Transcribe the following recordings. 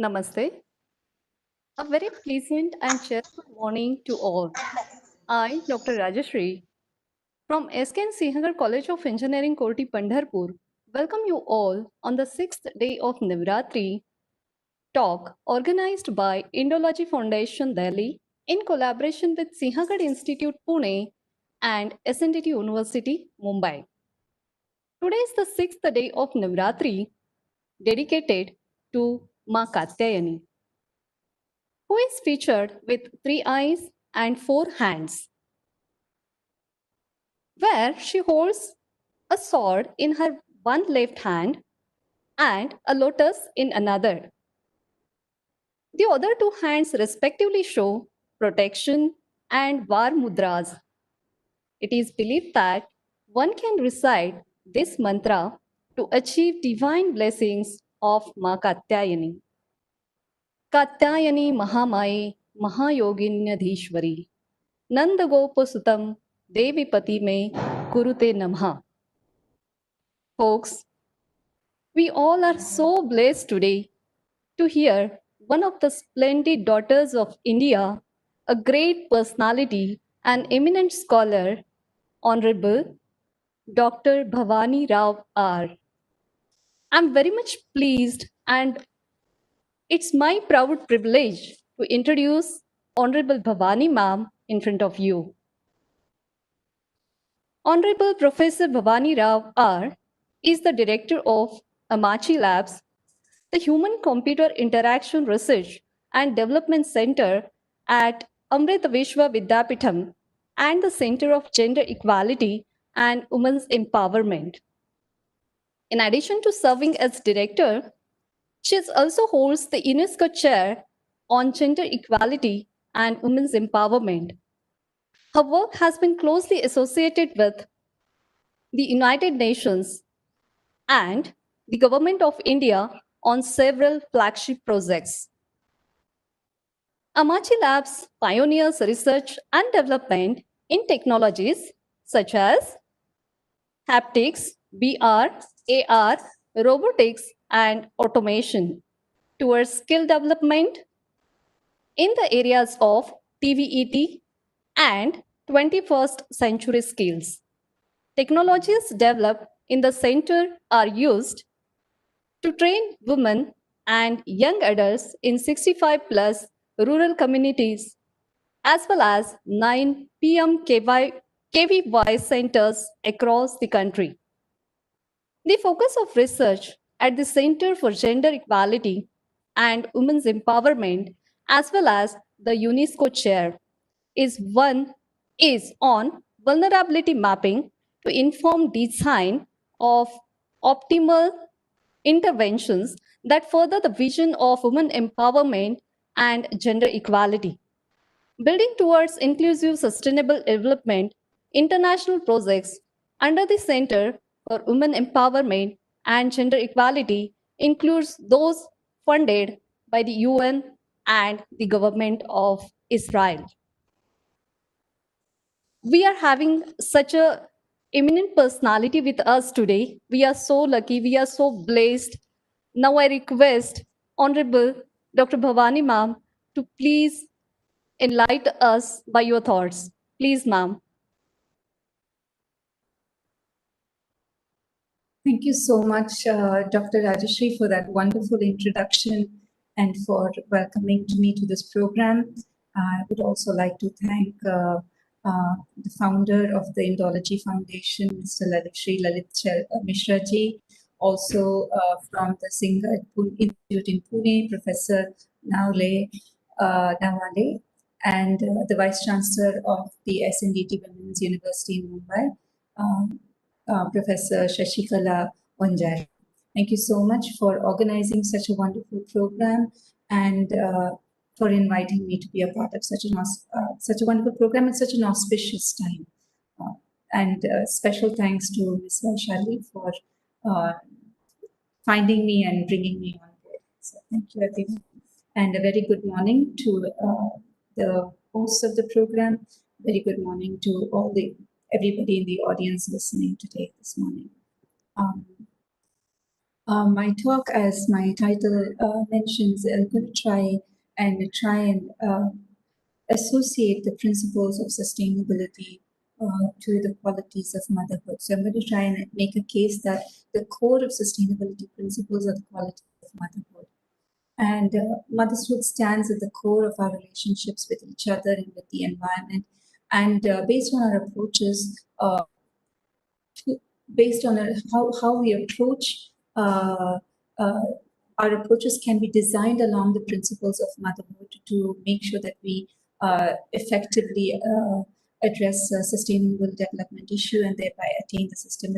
Namaste. A very pleasant and cheerful morning to all. I, Dr. Rajashri, from SKN Sinhagar College of Engineering, Koti, Pandharpur, welcome you all on the sixth day of Navratri talk organized by Indology Foundation, Delhi, in collaboration with Sinhagar Institute, Pune, and SNDT University, Mumbai. Today is the sixth day of Navratri dedicated to Ma Katyayani, who is featured with 3 eyes and 4 hands, where she holds a sword in her one left hand and a lotus in another. The other 2 hands respectively show protection and var mudras. It is believed that one can recite this mantra to achieve divine blessings of Ma Katyayani. Katyayani Mahamaye Mahayoginyadhishwari Nandagopasutam Devipati me Kurute Namha. Folks, we all are so blessed today to hear one of the splendid daughters of India, a great personality, an eminent scholar, Honorable Dr. Bhavani Rao R. I'm very much pleased and it's my proud privilege to introduce Honorable Bhavani Ma'am in front of you. Honorable Professor Bhavani Rao R. is the director of Amachi Labs, the Human Computer Interaction Research and Development Center at Amrita Vishwa Vidyapitham and the Center of Gender Equality and Women's Empowerment. In addition to serving as director, she also holds the UNESCO Chair on Gender Equality and Women's Empowerment. Her work has been closely associated with the United Nations and the Government of India on several flagship projects. Amachi Labs pioneers research and development in technologies such as haptics, VR, AR, robotics, and automation towards skill development in the areas of TVET and 21st century skills. Technologies developed in the center are used to train women and young adults in 65 plus rural communities, as well as 9 PMKVY centers across the country. The focus of research at the Center for Gender Equality and Women's Empowerment, as well as the UNESCO Chair, is on vulnerability mapping to inform design of optimal interventions that further the vision of women empowerment and gender equality. Building towards inclusive sustainable development, international projects under the Center for Women Empowerment and Gender Equality includes those funded by the UN and the government of Israel. We are having such a eminent personality with us today. We are so lucky. We are so blessed. Now I request Honorable Dr. Bhavani Ma'am to please enlighten us by your thoughts. Please, ma'am. Thank you so much, Dr. Rajashri, for that wonderful introduction and for welcoming me to this program. I would also like to thank the founder of the Indology Foundation, Mr. Lalit Mishra ji, also from the Singer Institute in Pune, Professor Nawale, and the Vice Chancellor of the SNDT Women's University in Mumbai, Professor Shashikala Vanjar. Thank you so much for organizing such a wonderful program and for inviting me to be a part of such a wonderful program at such an auspicious time. And special thanks to Ms. Vaishali for finding me and bringing me on board. So thank you, everyone. And a very good morning to the hosts of the program. Very good morning to everybody in the audience listening today this morning. My talk, as my title mentions, I'm going to try and associate the principles of sustainability to the qualities of motherhood. So I'm going to try and make a case that the core of sustainability principles are the qualities of motherhood. And motherhood stands at the core of our relationships with each other and with the environment. And based on our approaches, based on how we approach uh, our approaches can be designed along the principles of motherhood to make sure that we effectively address sustainable development issue and thereby attain the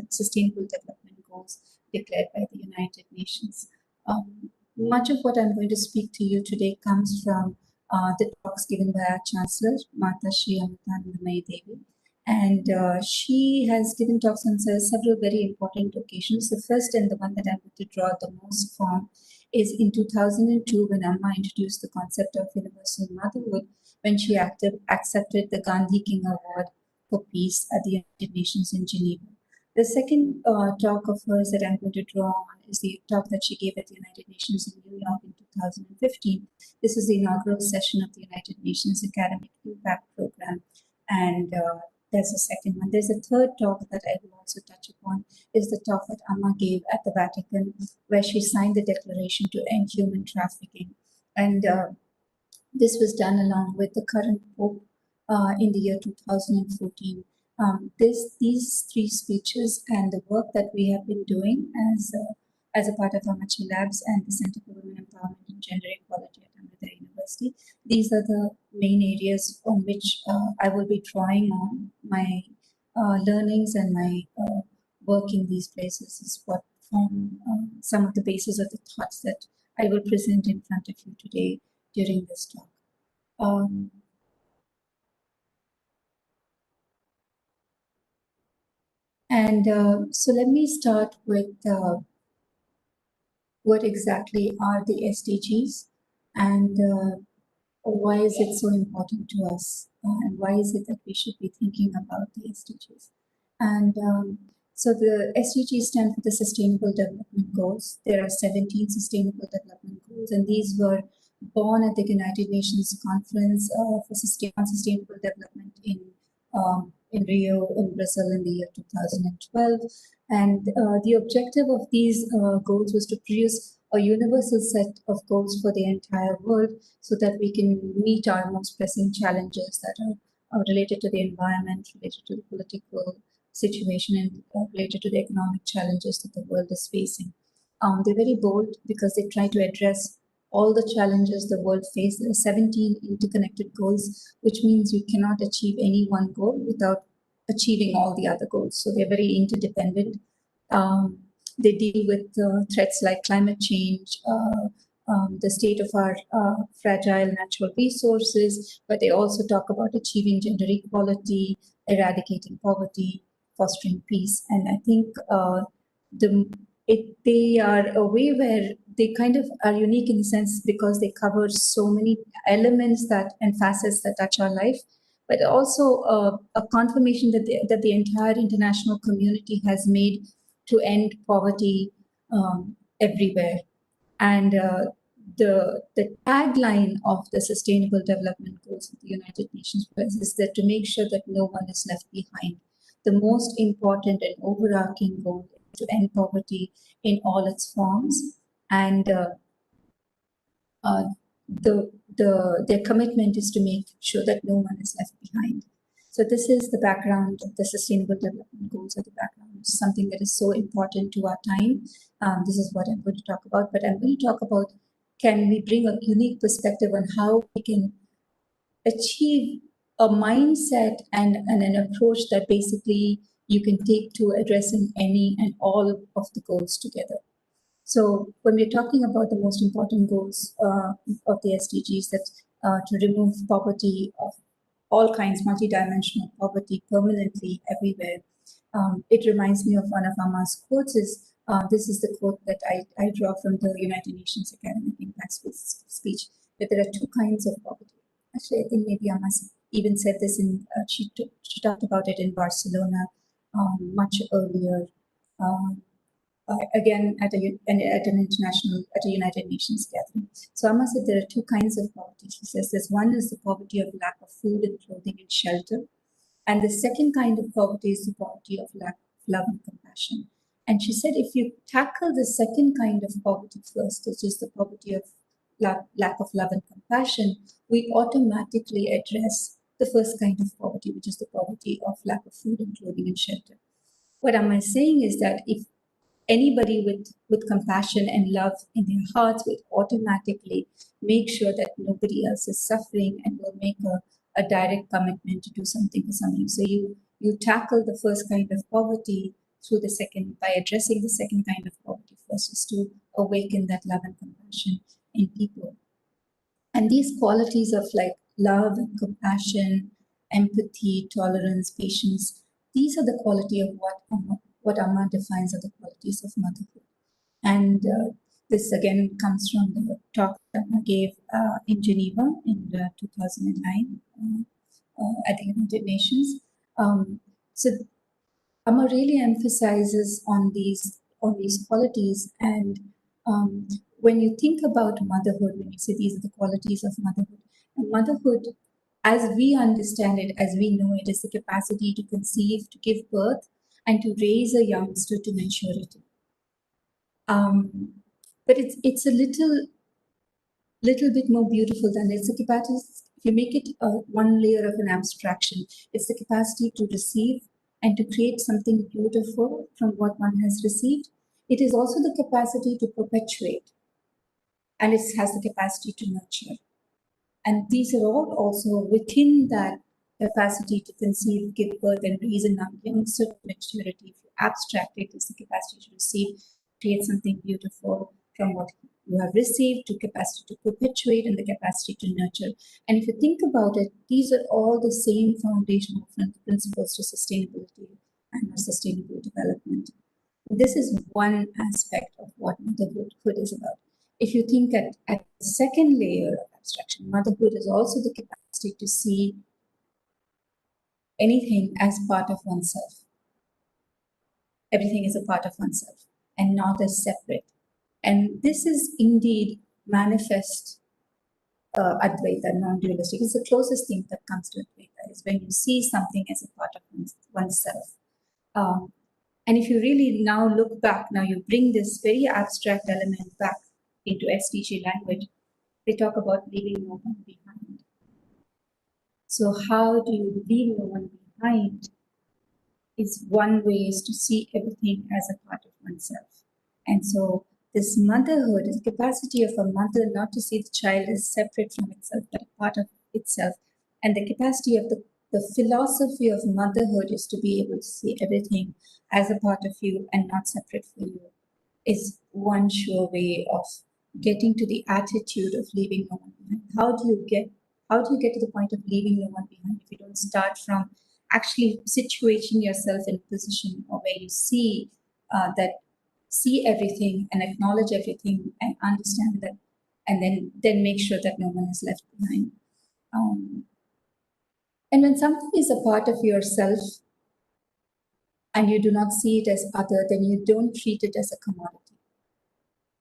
sustainable development goals declared by the United Nations. Much of what I'm going to speak to you today comes from the talks given by our Chancellor, Mata Shri Amritanandamayi Devi, and she has given talks on several very important occasions. The first and the one that I'm going to draw the most from is in 2002 when Amma introduced the concept of universal motherhood when she accepted the Gandhi King Award for Peace at the United Nations in Geneva. The second talk of hers that I'm going to draw on is the talk that she gave at the United Nations in New York in 2015. This is the inaugural session of the United Nations Academic Impact Program. And there's a second one. There's a third talk that I will also touch upon, is the talk that Amma gave at the Vatican, where she signed the declaration to end human trafficking. And this was done along with the current Pope in the year 2014. These three speeches and the work that we have been doing as a part of Amachi Labs and the Center for Women Empowerment and Gender Equality at Amrita University, these are the main areas on which I will be drawing on my learnings and my work in these places is what form some of the basis of the thoughts that I will present in front of you today during this talk. So let me start with what exactly are the SDGs and why is it so important to us and why is it that we should be thinking about the SDGs. And so the SDGs stand for the Sustainable Development Goals. There are 17 Sustainable Development Goals, and these were born at the United Nations Conference for Sustainable Development in Rio, in Brazil, in the year 2012. And the objective of these goals was to produce a universal set of goals for the entire world so that we can meet our most pressing challenges that are related to the environment, related to the political situation, and related to the economic challenges that the world is facing. They're very bold because they try to address all the challenges the world faces. There are 17 interconnected goals, which means you cannot achieve any one goal without achieving all the other goals. So they're very interdependent. They deal with threats like climate change, the state of our fragile natural resources, but they also talk about achieving gender equality, eradicating poverty, fostering peace. And I think they are a way where they kind of are unique in the sense because they cover so many elements that and facets that touch our life, but also a confirmation that the entire international community has made to end poverty everywhere. And the tagline of the Sustainable Development Goals of the United Nations is that to make sure that no one is left behind. The most important and overarching goal is to end poverty in all its forms, and their commitment is to make sure that no one is left behind. So this is the background of the Sustainable Development Goals are the background. It's something that is so important to our time. This is what I'm going to talk about, but I'm going to talk about can we bring a unique perspective on how we can achieve a mindset and an approach that basically you can take to addressing any and all of the goals together. So when we're talking about the most important goals of the SDGs, that to remove poverty of all kinds, multidimensional poverty permanently everywhere, it reminds me of one of Amma's quotes. This is the quote that I draw from the United Nations Academic Impact speech, that there are two kinds of poverty. Actually, I think maybe Amma even said this she talked about it in Barcelona much earlier. again at an international, at a United Nations gathering. So Amma said there are two kinds of poverty. She says there's one is the poverty of lack of food and clothing and shelter, and the second kind of poverty is the poverty of lack of love and compassion. And she said if you tackle the second kind of poverty first, which is the poverty of lack of love and compassion, we automatically address the first kind of poverty, which is the poverty of lack of food and clothing and shelter. What am I saying is that if anybody with compassion and love in their hearts will automatically make sure that nobody else is suffering and will make a direct commitment to do something for somebody. So you tackle the first kind of poverty through the second, by addressing the second kind of poverty first, is to awaken that love and compassion in people. And these qualities of like love and compassion, empathy, tolerance, patience, these are the quality of what Amma defines are the qualities of motherhood. And this again comes from the talk that Amma gave in Geneva in 2009 at the United Nations. So Amma really emphasizes on these qualities. And when you think about motherhood, when you say these are the qualities of motherhood, and motherhood, as we understand it, as we know it, is the capacity to conceive, to give birth, and to raise a youngster to maturity. But it's a little bit more beautiful than it's the capacity. If you make it one layer of an abstraction, it's the capacity to receive and to create something beautiful from what one has received. It is also the capacity to perpetuate, and it has the capacity to nurture. And these are all also within that capacity to conceive, give birth, and raise a youngster to maturity. If you abstract it, it's the capacity to receive, create something beautiful from what you have received, to capacity to perpetuate, and the capacity to nurture. And if you think about it, these are all the same foundational principles to sustainability and sustainable development. This is one aspect of what motherhood is about. If you think at the second layer of abstraction, motherhood is also the capacity to see anything as part of oneself. Everything is a part of oneself and not as separate. And this is indeed manifest Advaita, non-dualistic. It's the closest thing that comes to Advaita, is when you see something as a part of oneself. And if you really now look back, now you bring this very abstract element back into SDG language, they talk about leaving no one behind. So how do you leave no one behind? Is one way is to see everything as a part of oneself. And so this motherhood is the capacity of a mother not to see the child as separate from itself, but a part of itself. And the capacity of the philosophy of motherhood is to be able to see everything as a part of you and not separate from you, is one sure way of getting to the attitude of leaving no one behind. How do you get to the point of leaving no one behind if you don't start from actually situating yourself in a position where you see see everything and acknowledge everything and understand that, and then make sure that no one is left behind. And when something is a part of yourself and you do not see it as other, then you don't treat it as a commodity.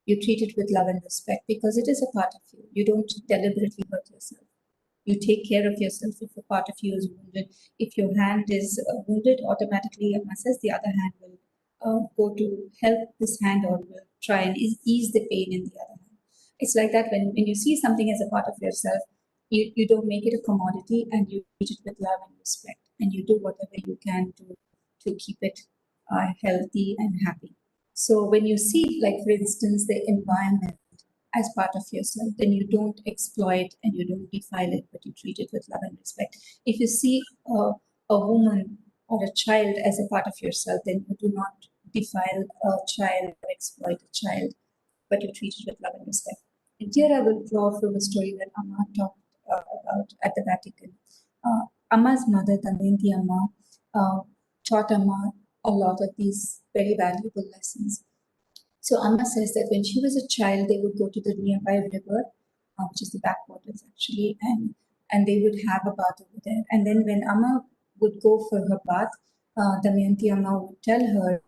You treat it with love and respect because it is a part of you. You don't deliberately hurt yourself. You take care of yourself if a part of you is wounded. If your hand is wounded, automatically, Amma says, the other hand will go to help this hand or will try and ease the pain in the other hand. It's like that when you see something as a part of yourself, you don't make it a commodity and you treat it with love and respect. And you do whatever you can to keep it healthy and happy. So when you see, like, for instance, the environment as part of yourself, then you don't exploit and you don't defile it, but you treat it with love and respect. If you see a woman or a child as a part of yourself, then you do not defile a child or exploit a child, but you treat it with love and respect. And here I will draw from a story that Amma talked about at the Vatican. Amma's mother, Damayanti Amma, taught Amma a lot of these very valuable lessons. So Amma says that when she was a child, they would go to the nearby river, which is the backwaters actually, and they would have a bath over there. And then when Amma would go for her bath, Damayanti Amma would tell her,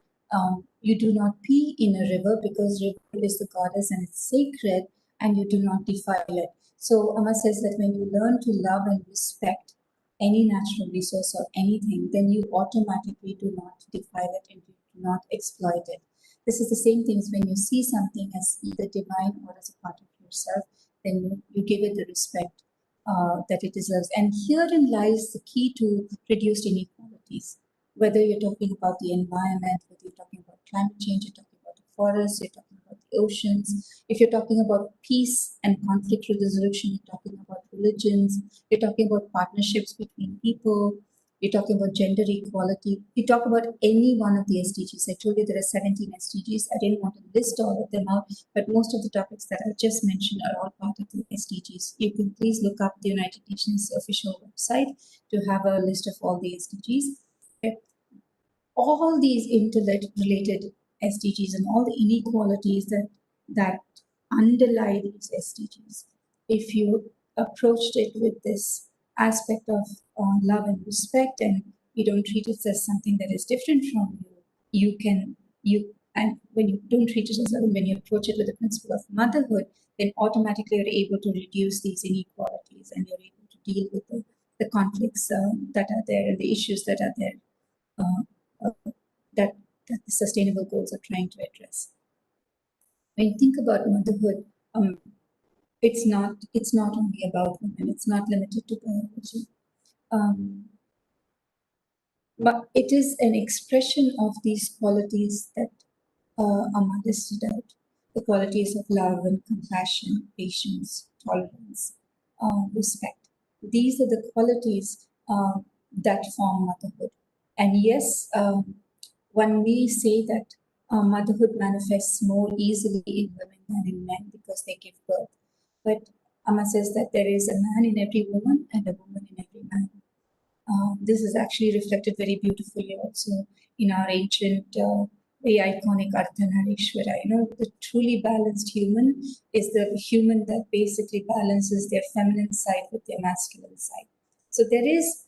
You do not pee in a river because river is the goddess and it's sacred, and you do not defile it. So Amma says that when you learn to love and respect any natural resource or anything, then you automatically do not defile it and you do not exploit it. This is the same thing as when you see something as either divine or as a part of yourself, then you give it the respect that it deserves. And herein lies the key to reduced inequalities. Whether you're talking about the environment, whether you're talking about climate change, you're talking about the forests, you're talking about the oceans, if you're talking about peace and conflict resolution, you're talking about religions, you're talking about partnerships between people, you're talking about gender equality, you talk about any one of the SDGs. I told you there are 17 SDGs. I didn't want to list all of them out, but most of the topics that I just mentioned are all part of the SDGs. You can please look up the United Nations official website to have a list of all the SDGs. All these interrelated SDGs and all the inequalities that underlie these SDGs, if you approached it with this aspect of love and respect, and you don't treat it as something that is different from you, and when you don't treat it as love, and when you approach it with the principle of motherhood, then automatically you're able to reduce these inequalities and you're able to deal with the conflicts that are there and the issues that are there. That the sustainable goals are trying to address. When you think about motherhood, it's not only about women. It's not limited to biology, but it is an expression of these qualities that Amma listed out: the qualities of love and compassion, patience, tolerance, respect. These are the qualities that form motherhood. And yes, one may say that motherhood manifests more easily in women than in men because they give birth. But Amma says that there is a man in every woman and a woman in every man. This is actually reflected very beautifully also in our ancient, very iconic Ardhanarishwara. The truly balanced human is the human that basically balances their feminine side with their masculine side. So there is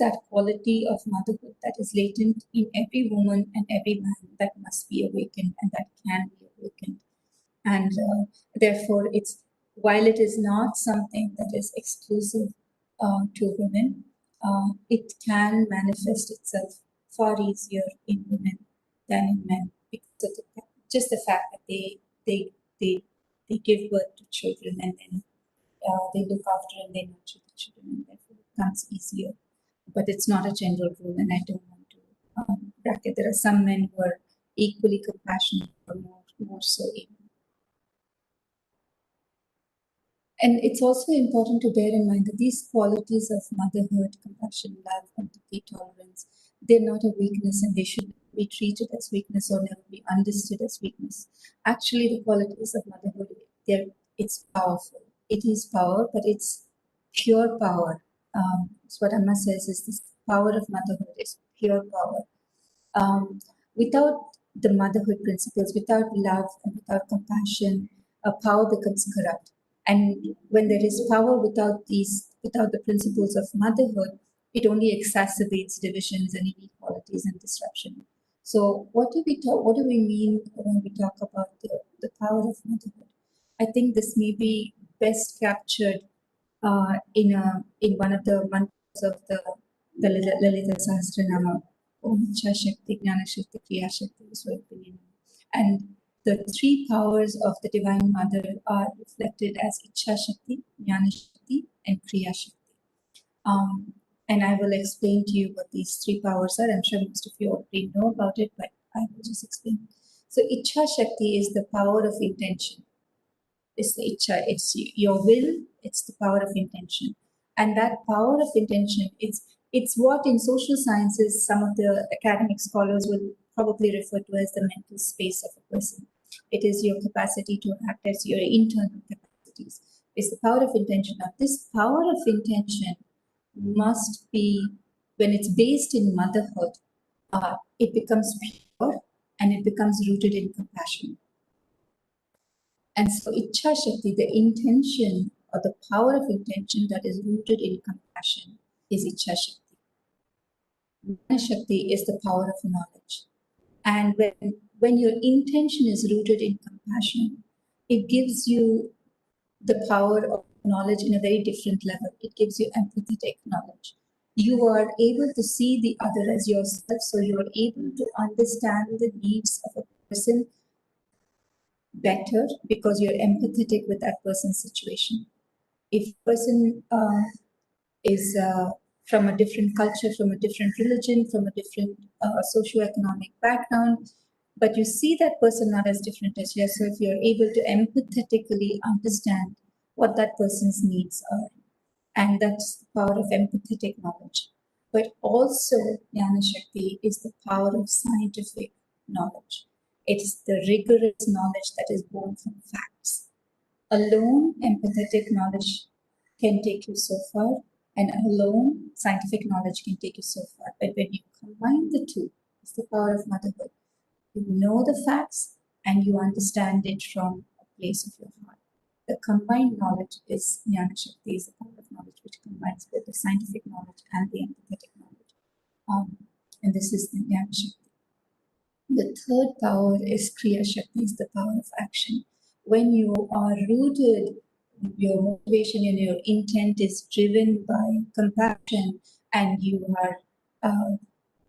that quality of motherhood that is latent in every woman and every man that must be awakened and that can be awakened. And therefore, while it is not something that is exclusive to women, it can manifest itself far easier in women than in men because of just the fact that they give birth to children and then they look after and they nurture the children, and therefore it comes easier. But it's not a general rule, and I don't want to bracket. There are some men who are equally compassionate or more so even. And it's also important to bear in mind that these qualities of motherhood, compassion, love, empathy, tolerance, they're not a weakness and they should be treated as weakness or never be understood as weakness. Actually, the qualities of motherhood, it's powerful. It is power, but it's pure power. It's what Amma says is this power of motherhood is pure power. Without the motherhood principles, without love and without compassion, power becomes corrupt. And when there is power without the principles of motherhood, it only exacerbates divisions and inequalities and disruption. So what do we mean when we talk about the power of motherhood? I think this may be best captured in one of the mantras of the Lalita Sahasranama, Om Ichha Shakti, Jnana Shakti, Kriya Shakti, Swarupini. And the three powers of the Divine Mother are reflected as Ichha Shakti, Jnana Shakti, and Kriya Shakti. And I will explain to you what these three powers are. I'm sure most of you already know about it, but I will just explain. So Ichha Shakti is the power of intention. It's the Ichha, it's your will, it's the power of intention. And that power of intention, it's what in social sciences some of the academic scholars will probably refer to as the mental space of a person. It is your capacity to act as your internal capacities. It's the power of intention. Now, this power of intention must be, when it's based in motherhood, it becomes pure and it becomes rooted in compassion. And so Ichha Shakti, the intention or the power of intention that is rooted in compassion, is Ichha Shakti. Jnana Shakti is the power of knowledge. And when your intention is rooted in compassion, it gives you the power of knowledge in a very different level. It gives you empathetic knowledge. You are able to see the other as yourself, so you are able to understand the needs of a person better because you're empathetic with that person's situation. If a person is from a different culture, from a different religion, from a different socioeconomic background, but you see that person not as different as yourself, you're able to empathetically understand what that person's needs are. And that's the power of empathetic knowledge. But also, Jnana Shakti is the power of scientific knowledge. It's the rigorous knowledge that is born from facts. Alone, empathetic knowledge can take you so far, and alone, scientific knowledge can take you so far. But when you combine the two, it's the power of motherhood. You know the facts and you understand it from a place of your heart. The combined knowledge is Jnana Shakti, is the power of knowledge which combines both the scientific knowledge and the empathetic knowledge. And this is the Jnana Shakti. The third power is Kriya Shakti, is the power of action. When you are rooted, your motivation and your intent is driven by compassion, and you are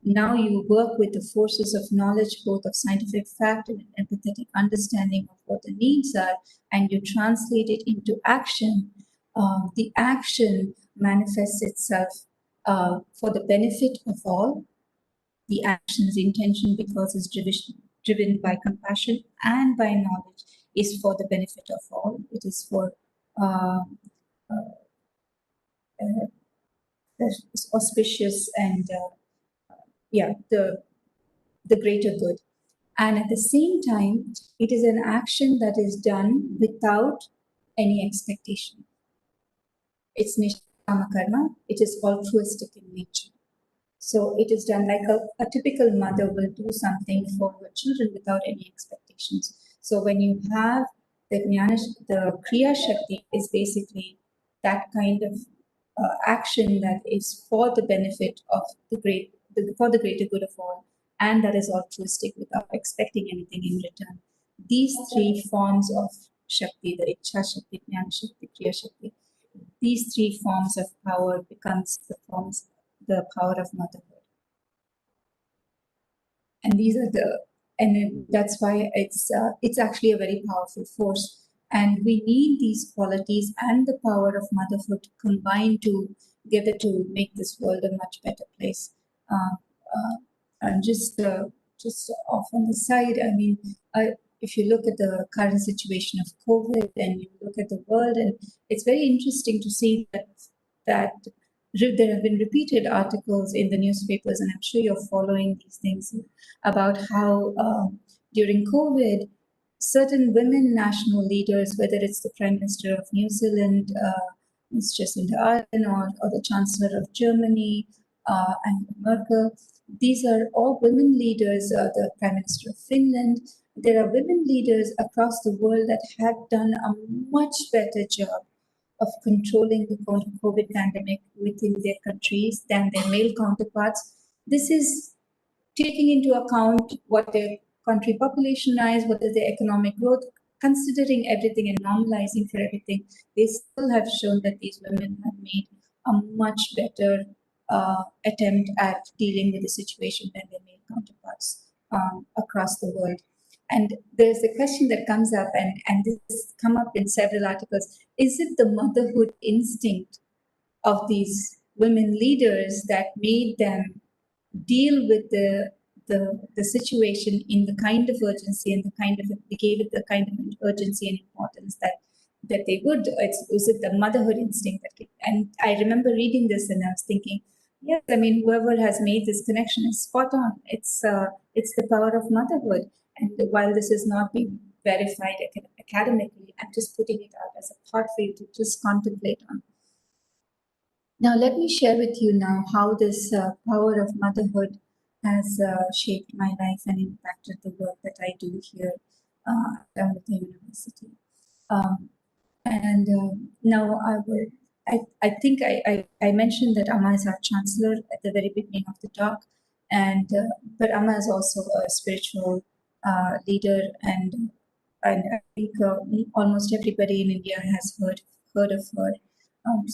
now you work with the forces of knowledge, both of scientific fact and empathetic understanding of what the needs are, and you translate it into action. The action manifests itself for the benefit of all. The action's intention, because it's driven by compassion and by knowledge, is for the benefit of all. It is for uh, auspicious and the greater good. And at the same time, it is an action that is done without any expectation. It's nishkama karma. It is altruistic in nature. So it is done like a typical mother will do something for her children without any expectations. So when you have the Kriya Shakti is basically that kind of action that is for the benefit of for the greater good of all, and that is altruistic without expecting anything in return. These three forms of Shakti, the Ichha Shakti, Jnana Shakti, Kriya Shakti, these three forms of power becomes the power of motherhood. And these are that's why it's actually a very powerful force. And we need these qualities and the power of motherhood combined together to make this world a much better place. And just off on the side, I mean, if you look at the current situation of COVID and you look at the world, and it's very interesting to see that there have been repeated articles in the newspapers, and I'm sure you're following these things, about how during COVID, certain women national leaders, whether it's the Prime Minister of New Zealand, Ms. Jacinda Ardern, or the Chancellor of Germany, Angela Merkel, these are all women leaders, the Prime Minister of Finland. There are women leaders across the world that have done a much better job of controlling the COVID pandemic within their countries than their male counterparts. This is taking into account what their country population is, what is their economic growth, considering everything and normalizing for everything. They still have shown that these women have made a much better attempt at dealing with the situation than their male counterparts across the world. And there's a question that comes up, and this has come up in several articles. Is it the motherhood instinct of these women leaders that made them deal with the situation in the kind of urgency and they gave it the kind of urgency and importance that they would? Was it the motherhood instinct and I remember reading this and I was thinking, yes, I mean, whoever has made this connection is spot on. It's the power of motherhood. And while this is not being verified academically, I'm just putting it out as a thought for you to just contemplate on. Now, let me share with you now how this power of motherhood has shaped my life and impacted the work that I do here at Amrita University. Now I think I mentioned that Amma is our chancellor at the very beginning of the talk. And but Amma is also a spiritual leader, and I think almost everybody in India has heard of her.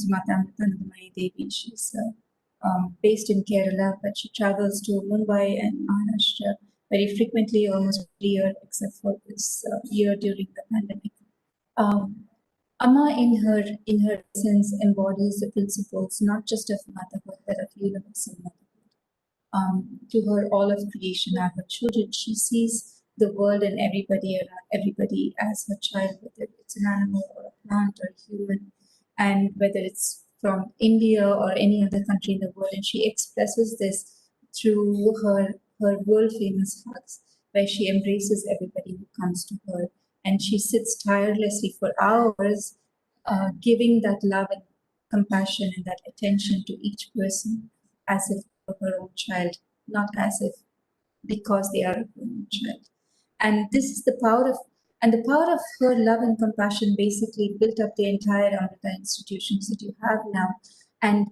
Mata Amritanandamayi Devi. She's based in Kerala, but she travels to Mumbai and Maharashtra very frequently, almost every year, except for this year during the pandemic. Um, Amma, in her essence, embodies the principles not just of motherhood but of universal motherhood. To her, all of creation are her children. She sees the world and everybody around everybody as her child, whether it's an animal or a plant or a human, and whether it's from India or any other country in the world. And she expresses this through her world famous hugs, where she embraces everybody who comes to her, and she sits tirelessly for hours, giving that love and compassion and that attention to each person as if they were her own child, not as if because they are her own child. And this is the power of her love and compassion basically built up the entire Amrita institutions that you have now. And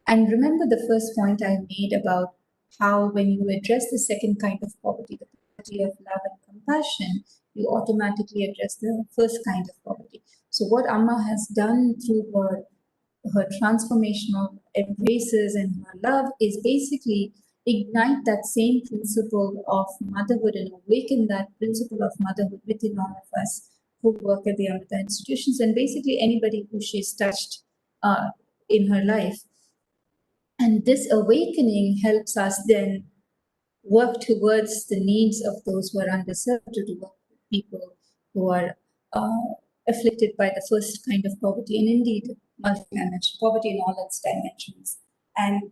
and remember the first point I made about how when you address the second kind of poverty, the poverty of love and compassion, you automatically address the first kind of poverty. So what Amma has done through her transformational embraces and her love is basically ignite that same principle of motherhood and awaken that principle of motherhood within all of us who work at the Amrita institutions and basically anybody who she's touched in her life. And this awakening helps us then work towards the needs of those who are underserved, to work with people who are afflicted by the first kind of poverty, and indeed multidimensional poverty in all its dimensions. And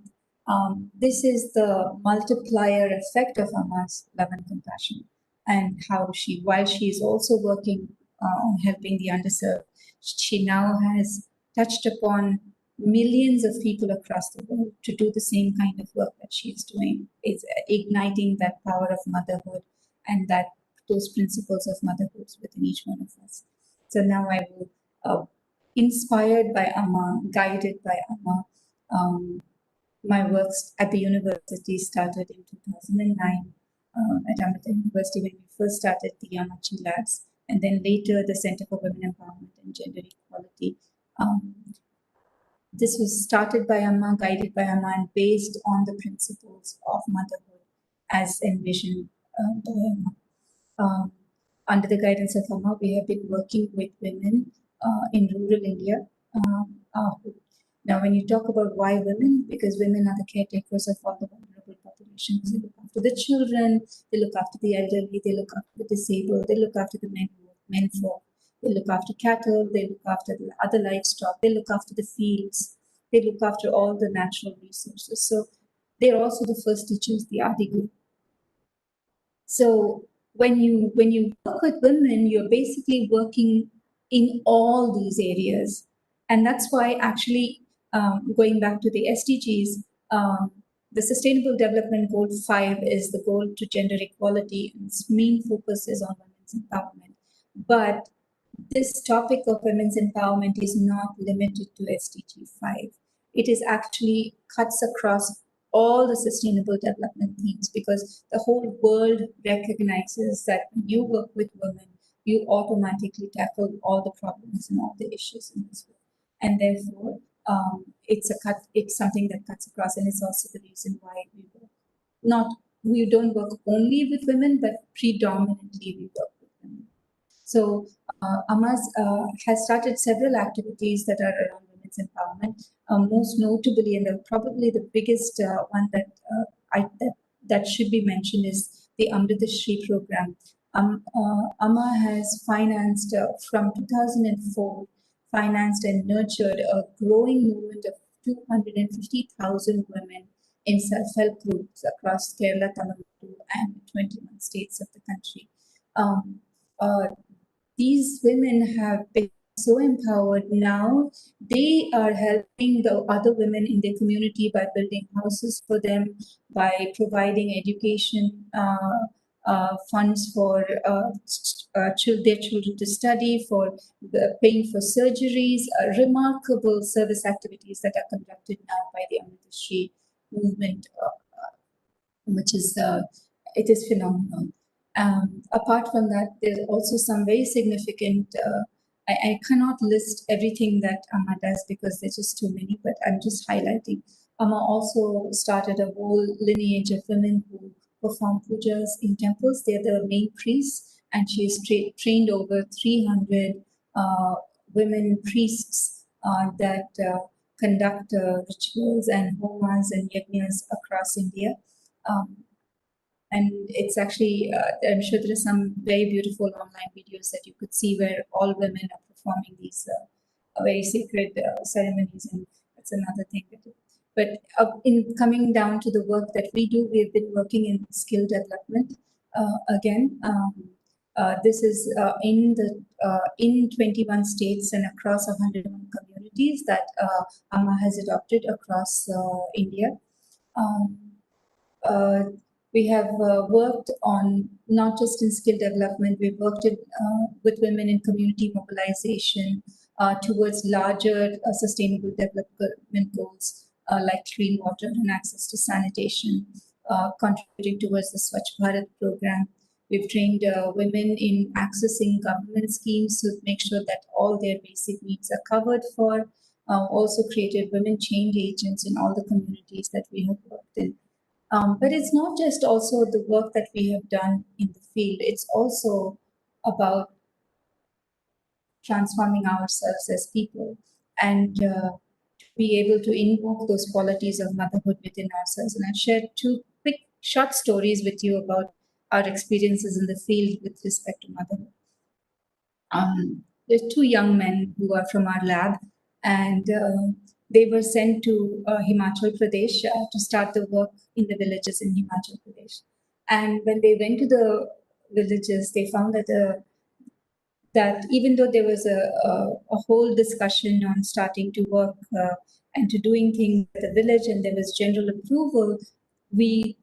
this is the multiplier effect of Amma's love and compassion, and how she, while she is also working on helping the underserved, she now has touched upon millions of people across the world to do the same kind of work that she is doing, is igniting that power of motherhood and that those principles of motherhood within each one of us. So now I will, inspired by Amma, guided by Amma, my works at the university started in 2009 at Amrita University when we first started the Yamachi Labs, and then later the Center for Women Empowerment and Gender Equality. This was started by Amma, guided by Amma, and based on the principles of motherhood as envisioned by Amma. Under the guidance of Amma, we have been working with women in rural India. Now, when you talk about why women, because women are the caretakers of all the vulnerable populations. They look after the children, they look after the elderly, they look after the disabled, they look after the men folk. They look after cattle, they look after the other livestock, they look after the fields, they look after all the natural resources. So they're also the first teachers, the Adi. So when you work with women, you're basically working in all these areas, and that's why actually going back to the SDGs, the Sustainable Development Goal 5 is the goal to gender equality, and its main focus is on women's empowerment. But this topic of women's empowerment is not limited to SDG 5. It is actually cuts across all the sustainable development themes because the whole world recognizes that when you work with women, you automatically tackle all the problems and all the issues in this world. And therefore, it's something that cuts across, and it's also the reason why we don't work only with women, but predominantly we work with women. So Amas has started several activities that are around women's empowerment. Most notably, and probably the biggest one that should be mentioned is the Amrita Shri program. Amma has financed from 2004, financed and nurtured a growing movement of 250,000 women in self-help groups across Kerala, Tamil Nadu, and 21 states of the country. These women have been so empowered now. They are helping the other women in their community by building houses for them, by providing education funds for their children to study, for paying for surgeries, remarkable service activities that are conducted now by the Amrita Shri movement which is it is phenomenal. Apart from that, there's also some very significant. I cannot list everything that Amma does because there's just too many, but I'm just highlighting. Amma also started a whole lineage of women who perform pujas in temples. They're the main priests, and she has trained over 300 women priests that conduct rituals and homas and yajnas across India. Um, and it's actually, I'm sure there are some very beautiful online videos that you could see where all women are performing these very sacred ceremonies, and that's another thing. But in coming down to the work that we do, we've been working in skill development. Again, this is in 21 states and across 101 communities that AMA has adopted across India. Um, uh, we have worked on not just in skill development, we've worked with women in community mobilization towards larger sustainable development goals like clean water and access to sanitation, contributing towards the Swachh Bharat program. We've trained women in accessing government schemes to make sure that all their basic needs are covered for. Also created women change agents in all the communities that we have worked in. But it's not just also the work that we have done in the field, it's also about transforming ourselves as people and to be able to invoke those qualities of motherhood within ourselves. And I've shared two quick short stories with you about our experiences in the field with respect to motherhood. There's two young men who are from our lab, and they were sent to Himachal Pradesh to start the work in the villages in Himachal Pradesh. And when they went to the villages, they found that even though there was a whole discussion on starting to work and to doing things at the village, and there was general approval, we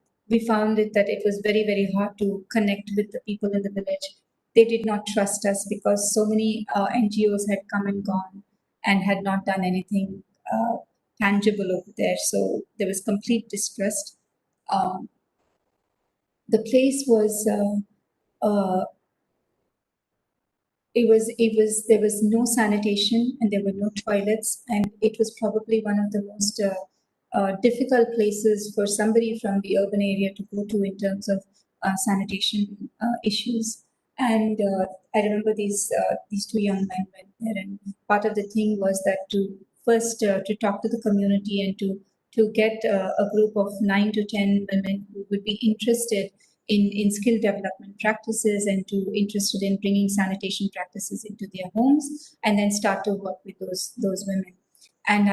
found it that it was very, very hard to connect with the people in the village. They did not trust us because so many NGOs had come and gone and had not done anything tangible over there. So there was complete distrust. Um, the place was there was no sanitation and there were no toilets, and it was probably one of the most difficult places for somebody from the urban area to go to in terms of sanitation issues. And I remember these two young men went there, and part of the thing was that to first to talk to the community and to get a group of 9 to 10 women who would be interested in skill development practices and to interested in bringing sanitation practices into their homes, and then start to work with those women. And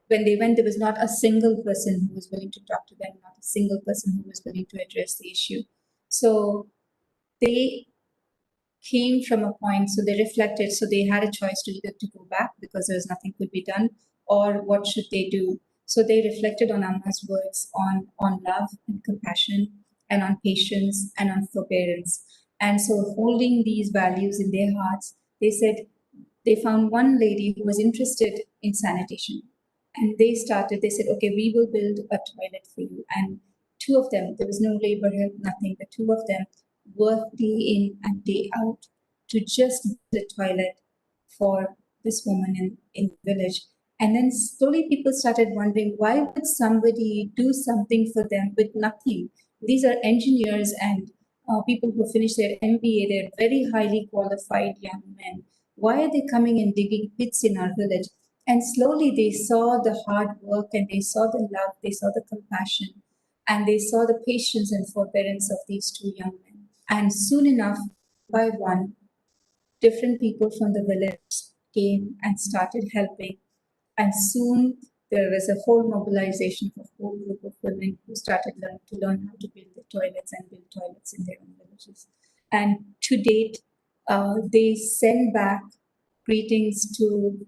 when they went, there was not a single person who was willing to talk to them, not a single person who was willing to address the issue. So they came from a point, so they reflected, so they had a choice to either to go back because there was nothing could be done, or what should they do. So they reflected on Amma's words on love and compassion and on patience and on forbearance. And so holding these values in their hearts, they said they found one lady who was interested in sanitation. And they said, okay, we will build a toilet for you. And two of them, there was no labor help, nothing, but two of them worked day in and day out to just build a toilet for this woman in the village. And then slowly people started wondering, why would somebody do something for them with nothing? These are engineers and people who finish their MBA, they're very highly qualified young men. Why are they coming and digging pits in our village? And slowly they saw the hard work and they saw the love, they saw the compassion, and they saw the patience and forbearance of these two young men. And soon enough, by one, different people from the village came and started helping. And soon there was a whole mobilization of a whole group of women who started to learn how to build the toilets and build toilets in their own villages. And to date, they send back greetings to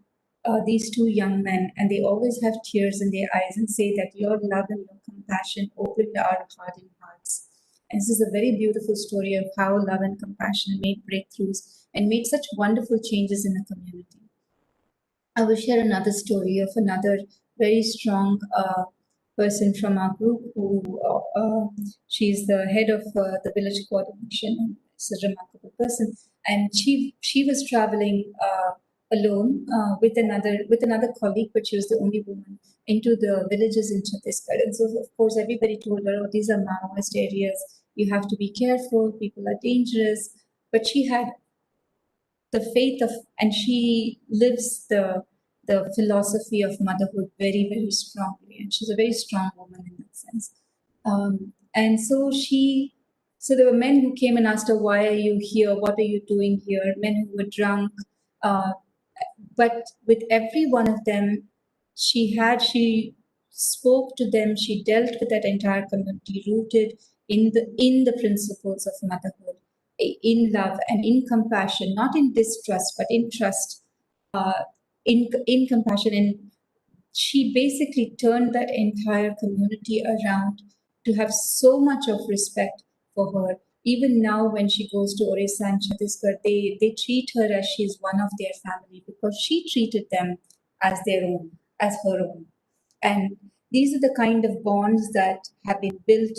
these two young men, and they always have tears in their eyes and say that your love and your compassion opened our hardened hearts. And this is a very beautiful story of how love and compassion made breakthroughs and made such wonderful changes in the community. I will share another story of another very strong person from our group who she's the head of the village coordination. It's a remarkable person, and she was traveling alone with another colleague, but she was the only woman into the villages in Chhattisgarh. And so, of course, everybody told her, "Oh, these are Maoist areas. You have to be careful. People are dangerous." But she had the faith of, and she lives the philosophy of motherhood very, very strongly, and she's a very strong woman in that sense. And so so there were men who came and asked her, "Why are you here? What are you doing here?" Men who were drunk, uh, but with every one of them, she spoke to them. She dealt with that entire community, rooted in the principles of motherhood, in love and in compassion, not in distrust, but in trust, in compassion. And she basically turned that entire community around to have so much of respect for her. Even now, when she goes to Orissa and Chhattisgarh, they treat her as she's one of their family because she treated them as their own, as her own. And these are the kind of bonds that have been built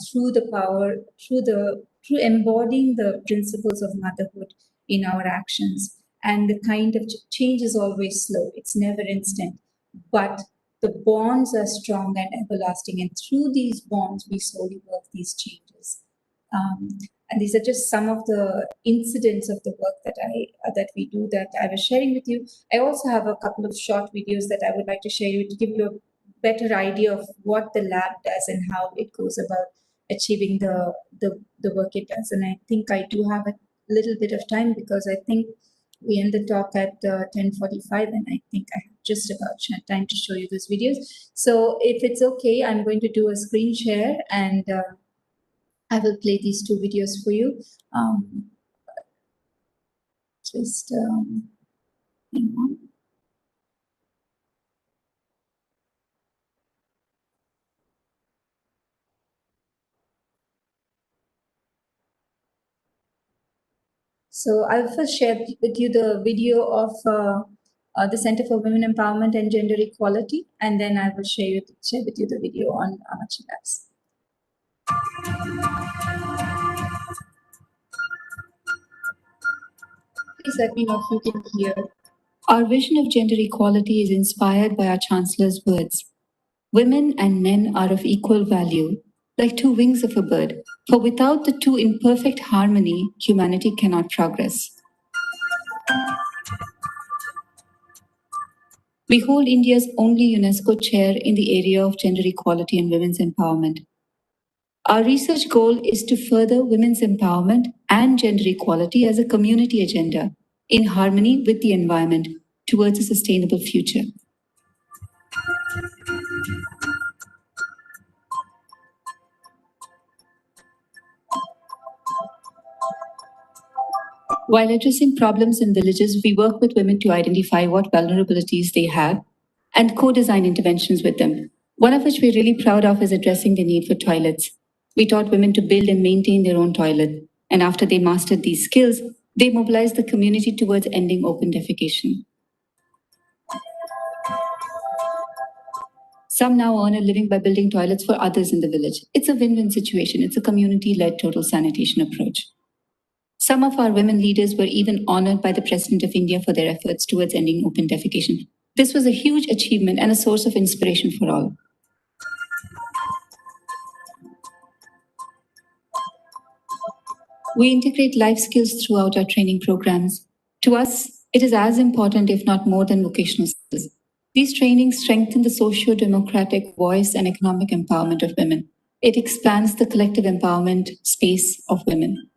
through the power, through embodying the principles of motherhood in our actions. And the kind of change is always slow; it's never instant, but the bonds are strong and everlasting. And through these bonds, we slowly work these changes. Um, and these are just some of the incidents of the work that we do that I was sharing with you. I also have a couple of short videos that I would like to share you to give you a better idea of what the lab does and how it goes about achieving the work it does. And I think I do have a little bit of time because I think we end the talk at 10:45, and I think I have just about time to show you those videos. So if it's okay, I'm going to do a screen share, and I will play these two videos for you. Um, just hang on. So I'll first share with you the video of the Center for Women Empowerment and Gender Equality, and then I will share with you the video on Amachi Labs. Please let me know if you can hear. Our vision of gender equality is inspired by our Chancellor's words. Women and men are of equal value, like two wings of a bird, for without the two in perfect harmony, humanity cannot progress. We hold India's only UNESCO chair in the area of gender equality and women's empowerment. Our research goal is to further women's empowerment and gender equality as a community agenda in harmony with the environment towards a sustainable future. While addressing problems in villages, we work with women to identify what vulnerabilities they have and co-design interventions with them. One of which we're really proud of is addressing the need for toilets. We taught women to build and maintain their own toilet, and after they mastered these skills, they mobilized the community towards ending open defecation. Some now earn a living by building toilets for others in the village. It's a win-win situation. It's a community-led total sanitation approach. Some of our women leaders were even honored by the President of India for their efforts towards ending open defecation. This was a huge achievement and a source of inspiration for all. We integrate life skills throughout our training programs. To us, it is as important, if not more, than vocational skills. These trainings strengthen the socio-democratic voice and economic empowerment of women. It expands the collective empowerment space of women.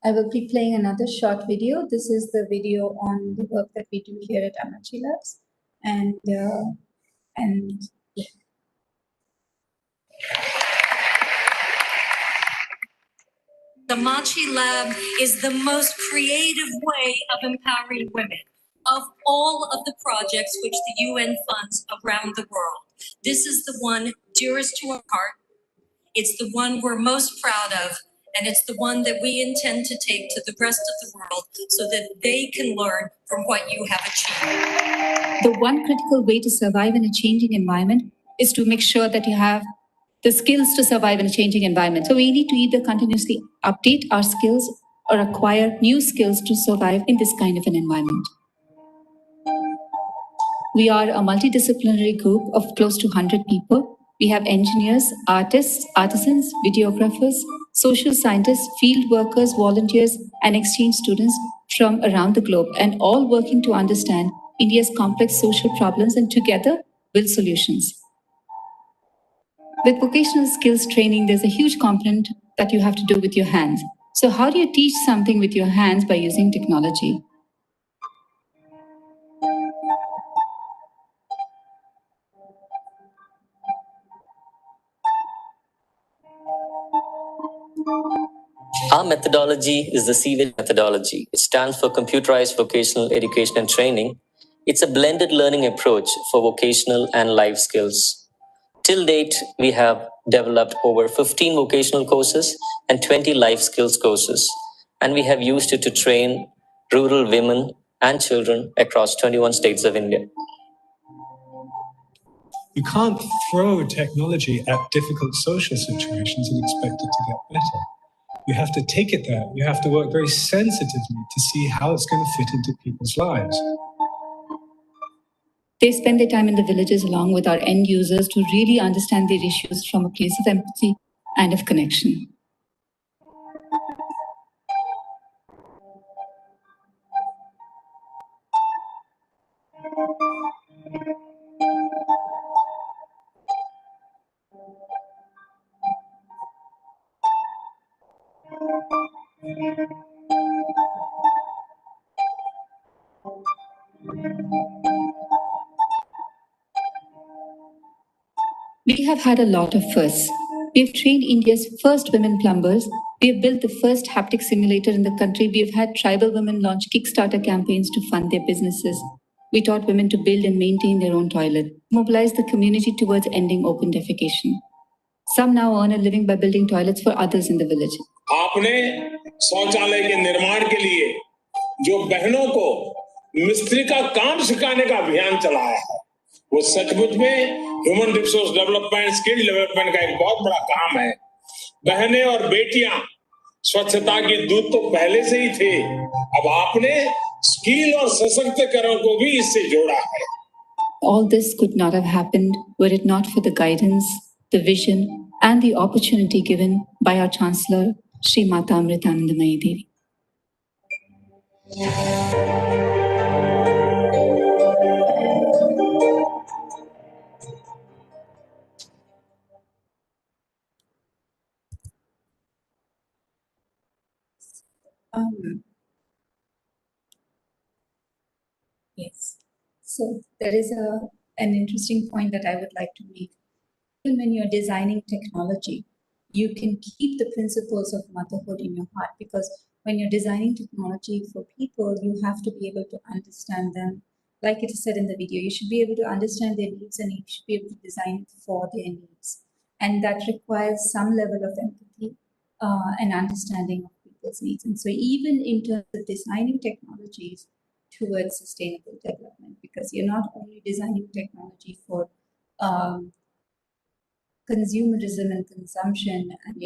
I will be playing another short video. This is the video on the work that we do here at Amachi Labs. And yeah. The Machi Lab is the most creative way of empowering women of all of the projects which the UN funds around the world. This is the one dearest to our heart. It's the one we're most proud of, and it's the one that we intend to take to the rest of the world so that they can learn from what you have achieved. The one critical way to survive in a changing environment is to make sure that you have the skills to survive in a changing environment. So we need to either continuously update our skills or acquire new skills to survive in this kind of an environment. We are a multidisciplinary group of close to 100 people. We have engineers, artists, artisans, videographers, social scientists, field workers, volunteers, and exchange students from around the globe, and all working to understand India's complex social problems and together build solutions. With vocational skills training, there's a huge component that you have to do with your hands. So how do you teach something with your hands by using technology? Our methodology is the CVIT methodology. It stands for Computerized Vocational Education and Training. It's a blended learning approach for vocational and life skills. Till date, we have developed over 15 vocational courses and 20 life skills courses, and we have used it to train rural women and children across 21 states of India. You can't throw technology at difficult social situations and expect it to get better. You have to take it there. You have to work very sensitively to see how it's going to fit into people's lives. They spend their time in the villages along with our end users to really understand their issues from a place of empathy and of connection. We have had a lot of firsts. We have trained India's first women plumbers. We have built the first haptic simulator in the country. We have had tribal women launch Kickstarter campaigns to fund their businesses. We taught women to build and maintain their own toilet, mobilized the community towards ending open defecation. Some now earn a living by building toilets for others in the village. आपने शौचालय के निर्माण के लिए जो बहनों को मिस्त्री का काम सिखाने का अभियान चलाया है, वो सचमुच में human resource development, skill development का एक बहुत बड़ा काम है। बहनें और बेटियां स्वच्छता के दूत तो पहले से ही थे, अब आपने स्किल और सशक्तिकरण को भी इससे जोड़ा है। All this could not have happened were it not for the guidance, the vision, and the opportunity given by our Chancellor, Sri Mata Amritanandamayi Devi. Yes. So there is an interesting point that I would like to make. Even when you're designing technology, you can keep the principles of motherhood in your heart, because when you're designing technology for people, you have to be able to understand them. Like it is said in the video, you should be able to understand their needs and you should be able to design it for their needs. And that requires some level of empathy and understanding of people's needs. And so even in terms of designing technologies towards sustainable development, because you're not only designing technology for consumerism and consumption, and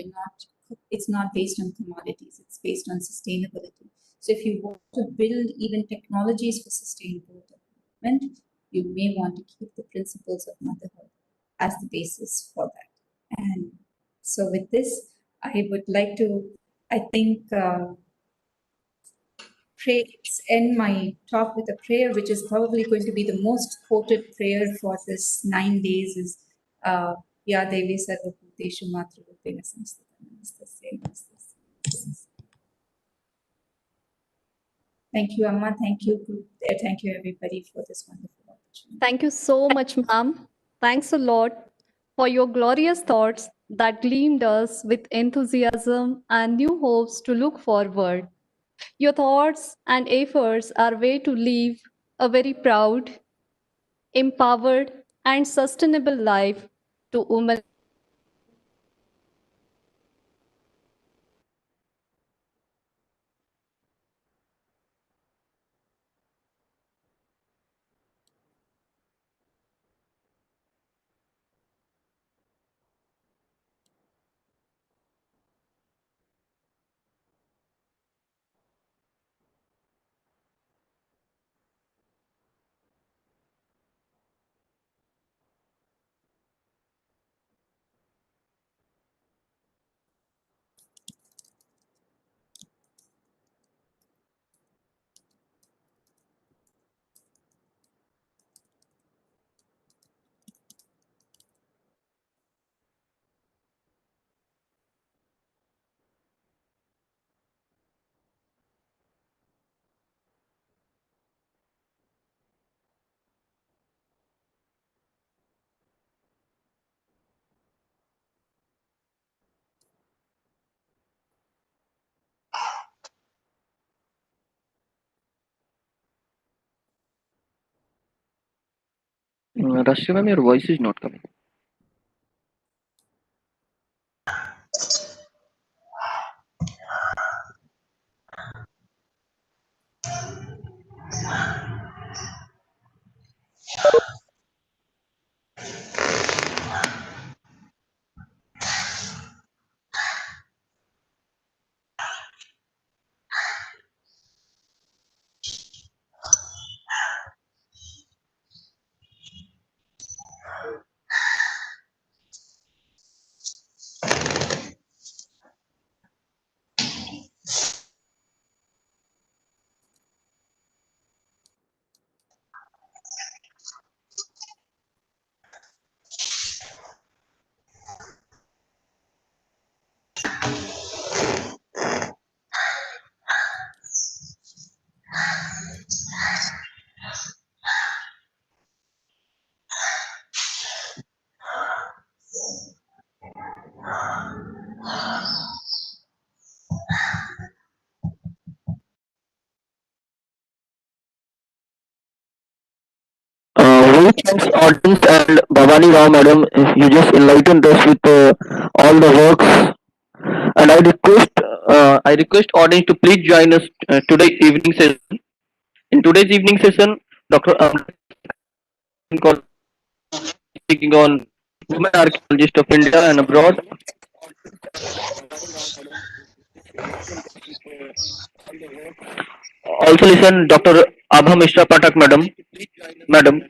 it's not based on commodities, it's based on sustainability. So if you want to build even technologies for sustainable development, you may want to keep the principles of motherhood as the basis for that. And so with this, I would like to, I think, end my talk with a prayer, which is probably going to be the most quoted prayer for this 9 days, is Ya Devi Sarvabhuteshu Matrurupena Samstita Namaste. Thank you, Amma. Thank you, group. Thank you, everybody, for this wonderful opportunity. Thank you so much, ma'am. Thanks a lot for your glorious thoughts that gleamed us with enthusiasm and new hopes to look forward. Your thoughts and efforts are way to live a very proud, empowered, and sustainable life to women. Rashmi ma'am, your voice is not coming. Very thanks audience and Bhavani Rao madam, you just enlightened us with all the works. And I request audience to please join us today's evening session. In today's evening session, Dr. speaking on women archaeologists of India and abroad. Also listen Dr. Abha Mishra Patak madam. Madam.